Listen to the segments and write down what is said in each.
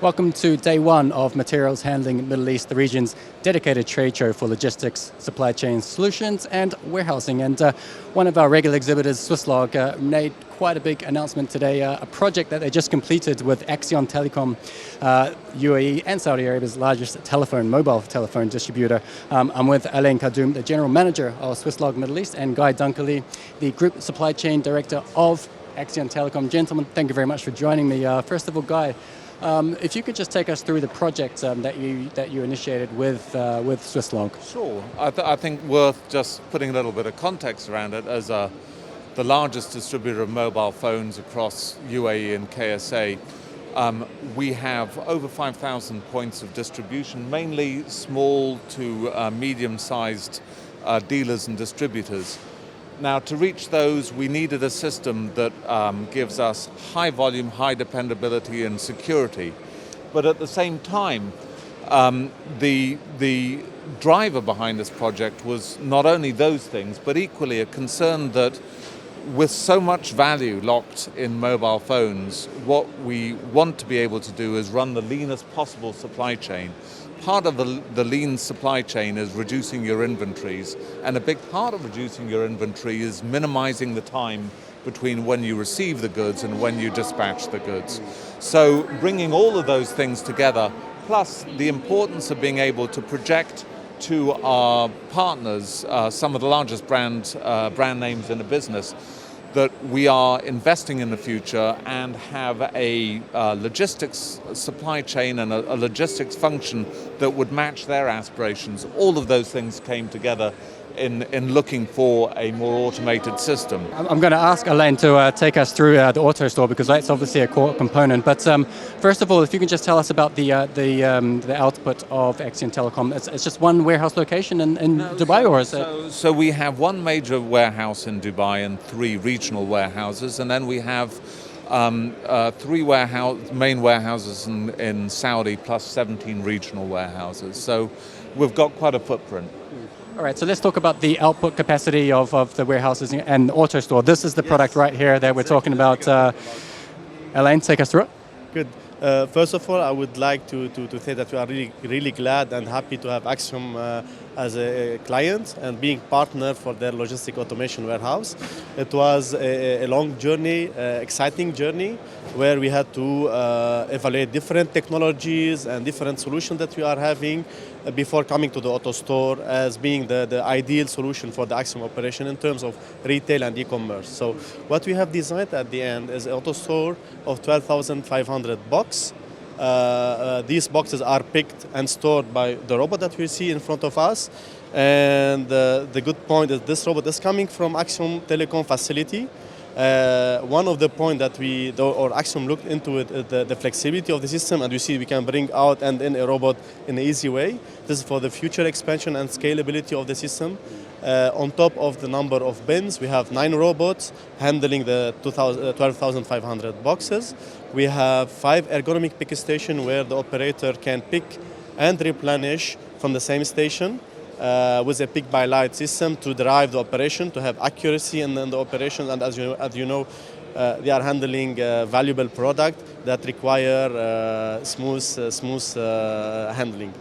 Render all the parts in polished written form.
Welcome to day one of Materials Handling Middle East, the region's dedicated trade show for logistics, supply chain solutions and warehousing. And one of our regular exhibitors, Swisslog, made quite a big announcement today, a project that they just completed with Axiom Telecom, UAE and Saudi Arabia's largest mobile telephone distributor. I'm with Alain Kaddoum, the general manager of Swisslog Middle East, and Guy Dunkerley, the group supply chain director of Axiom Telecom. Gentlemen, thank you very much for joining me. First of all, Guy, if you could just take us through the project that you initiated with Swisslog. Sure. I think worth just putting a little bit of context around it. As the largest distributor of mobile phones across UAE and KSA, we have over 5,000 points of distribution, mainly small to medium-sized dealers and distributors. Now, to reach those, we needed a system that gives us high volume, high dependability and security. But at the same time, the driver behind this project was not only those things, but equally a concern that with so much value locked in mobile phones, what we want to be able to do is run the leanest possible supply chain. Part of the lean supply chain is reducing your inventories, and a big part of reducing your inventory is minimizing the time between when you receive the goods and when you dispatch the goods. So bringing all of those things together, plus the importance of being able to project to our partners, some of the largest brand names in the business, that we are investing in the future and have a logistics supply chain and a logistics function that would match their aspirations. All of those things came together in looking for a more automated system. I'm going to ask Alain to take us through the auto store, because that's obviously a core component. But first of all, if you can just tell us about the output of Axiom Telecom. It's just one warehouse location in Dubai, or is it? So we have one major warehouse in Dubai and 3 regional warehouses, and then we have 3 main warehouses in Saudi plus 17 regional warehouses. So we've got quite a footprint. All right, so let's talk about the output capacity of the warehouses and auto store. This is the product right here that we're talking about. Alain, take us through it. Good. First of all, I would like to say that we are really glad and happy to have Axiom as a client and being partner for their logistic automation warehouse. It was a long journey, exciting journey, where we had to evaluate different technologies and different solutions that we are having before coming to the auto store as being the ideal solution for the Axiom operation in terms of retail and e-commerce. So what we have designed at the end is an auto store of 12,500 boxes. These boxes are picked and stored by the robot that we see in front of us. And the good point is this robot is coming from Axiom Telecom facility. One of the points that Axiom looked into it is the flexibility of the system, and we see we can bring out and in a robot in an easy way. This is for the future expansion and scalability of the system. On top of the number of bins, we have 9 robots handling the 12,500 boxes. We have 5 ergonomic pick stations where the operator can pick and replenish from the same station. With a pick-by-light system to drive the operation, to have accuracy in the operation, and as you know, they are handling valuable product that require smooth handling.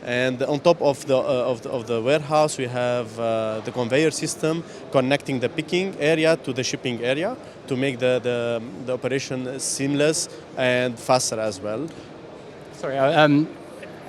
And on top of the warehouse, we have the conveyor system connecting the picking area to the shipping area to make the operation seamless and faster as well. Sorry,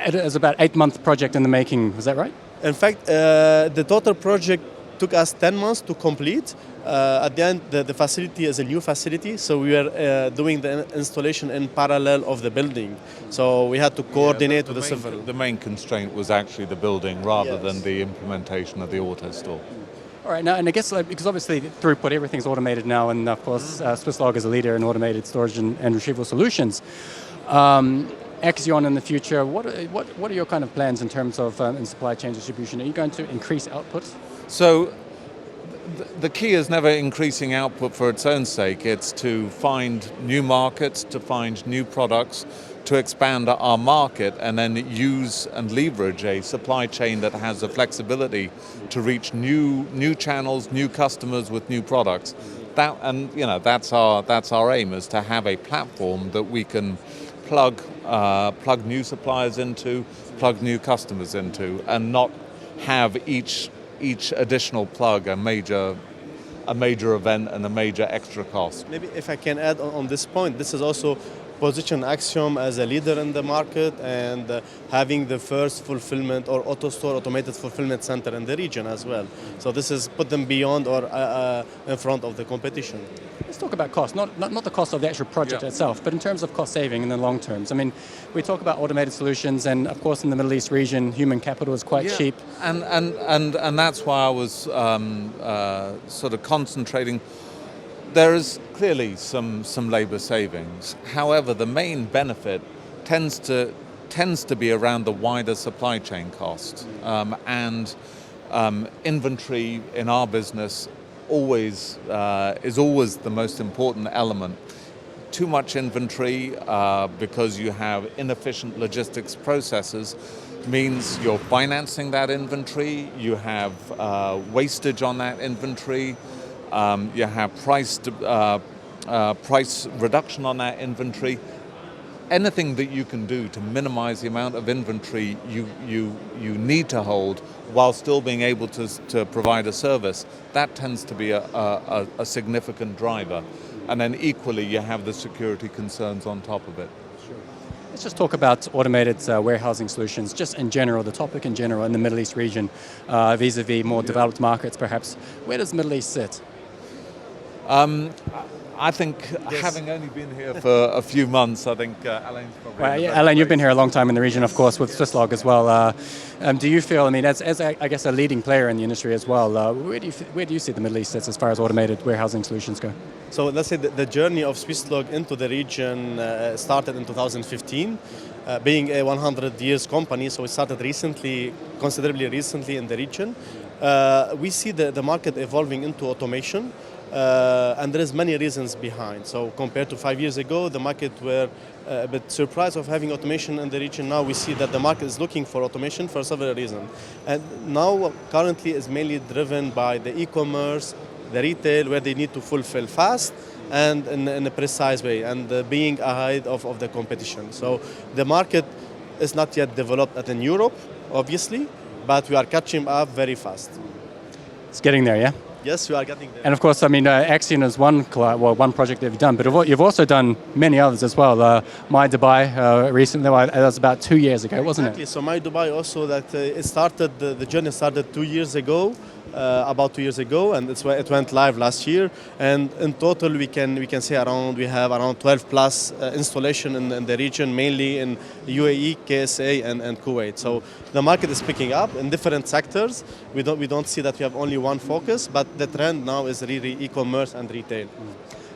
it is about 8-month project in the making. Was that right? In fact, the total project took us 10 months to complete. At the end, the facility is a new facility, so we are doing the installation in parallel of the building. So we had to coordinate with the civil. The main constraint was actually the building rather than the implementation of the auto store. All right, now, and I guess because obviously throughput, everything's automated now, and of course Swisslog is a leader in automated storage and retrieval solutions. Axiom in the future, what are your kind of plans in terms of in supply chain distribution? Are you going to increase output? So the key is never increasing output for its own sake. It's to find new markets, to find new products, to expand our market, and then use and leverage a supply chain that has the flexibility to reach new channels, new customers with new products. That's our aim, is to have a platform that we can plug new suppliers into, plug new customers into, and not have each additional plug a major event and a major extra cost. Maybe if I can add on this point, this is also position Axiom as a leader in the market and having the first fulfillment or automated fulfillment center in the region as well. So this is put them beyond or in front of the competition. Let's talk about cost, not the cost of the actual project itself, but in terms of cost saving in the long terms. I mean, we talk about automated solutions, and of course in the Middle East region, human capital is quite cheap. And that's why I was sort of concentrating. There is clearly some labor savings. However, the main benefit tends to be around the wider supply chain cost, and inventory in our business is always the most important element. Too much inventory because you have inefficient logistics processes means you're financing that inventory, you have wastage on that inventory, you have price reduction on that inventory. Anything that you can do to minimize the amount of inventory you need to hold while still being able to provide a service, that tends to be a significant driver. And then equally, you have the security concerns on top of it. Sure. Let's just talk about automated warehousing solutions, just in general, the topic in general in the Middle East region, vis-a-vis more developed markets perhaps. Where does the Middle East sit? I think, having only been here for a few months, I think Alain's probably... Well, yeah, Alain, you've been here a long time in the region, of course, with Swisslog as well. Do you feel, I mean, as I guess a leading player in the industry as well, where do you see the Middle East sits as far as automated warehousing solutions go? So let's say the journey of Swisslog into the region started in 2015. Being a 100 years company, so it started recently, considerably recently in the region. We see the market evolving into automation. And there is many reasons behind. So compared to 5 years ago, the market were a bit surprised of having automation in the region. Now we see that the market is looking for automation for several reasons. And now currently is mainly driven by the e-commerce, the retail, where they need to fulfill fast and in a precise way, and being ahead of the competition. So the market is not yet developed in Europe, obviously, but we are catching up very fast. It's getting there, yeah? Yes, we are getting there. And of course, I mean, Axiom is one project that you've done, but you've also done many others as well. My Dubai recently, that was about 2 years ago, wasn't it? So My Dubai also, that it started, the journey started 2 years ago, about 2 years ago, and it went live last year. And in total, we can say we have around 12 plus installation in the region, mainly in UAE, KSA, and Kuwait. So the market is picking up in different sectors. We don't see that we have only one focus, but the trend now is really e-commerce and retail.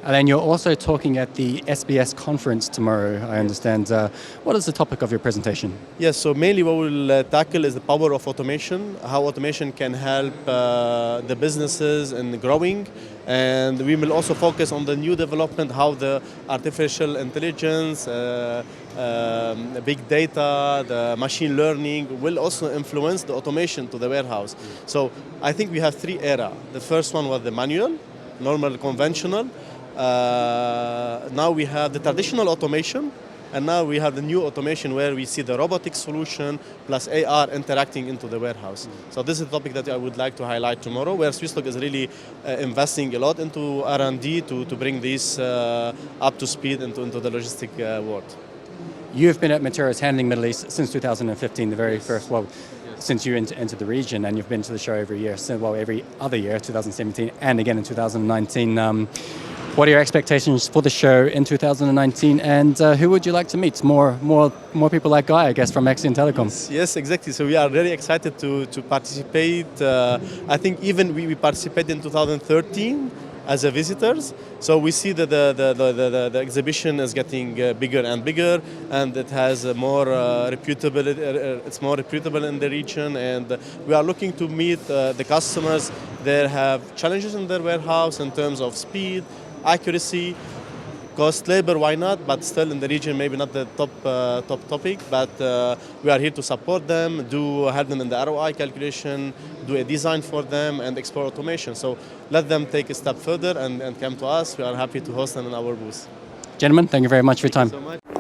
Alain, you're also talking at the SBS conference tomorrow, I understand. What is the topic of your presentation? Yes, so mainly what we'll tackle is the power of automation, how automation can help the businesses in growing. And we will also focus on the new development, how the artificial intelligence, big data, the machine learning will also influence the automation to the warehouse. So I think we have three eras. The first one was the manual, normal, conventional. Now we have the traditional automation, and now we have the new automation where we see the robotic solution plus AR interacting into the warehouse. So this is a topic that I would like to highlight tomorrow, where Swisslog is really investing a lot into R&D to bring this up to speed into the logistic world. You've been at Materials Handling Middle East since 2015, the very first, since you entered the region, and you've been to the show every year, every other year, 2017, and again in 2019. What are your expectations for the show in 2019, and who would you like to meet? More people like Guy, I guess, from Axiom Telecom. Yes, exactly. So we are really excited to participate. I think even we participated in 2013 as a visitors. So we see that the exhibition is getting bigger and bigger, and it has more reputability. It's more reputable in the region, and we are looking to meet the customers. They have challenges in their warehouse in terms of speed, accuracy, cost, labor, why not? But still in the region, maybe not the top topic, but we are here to support them, help them in the ROI calculation, do a design for them, and explore automation. So let them take a step further and come to us. We are happy to host them in our booth. Gentlemen, thank you very much for your time. Thank you so much.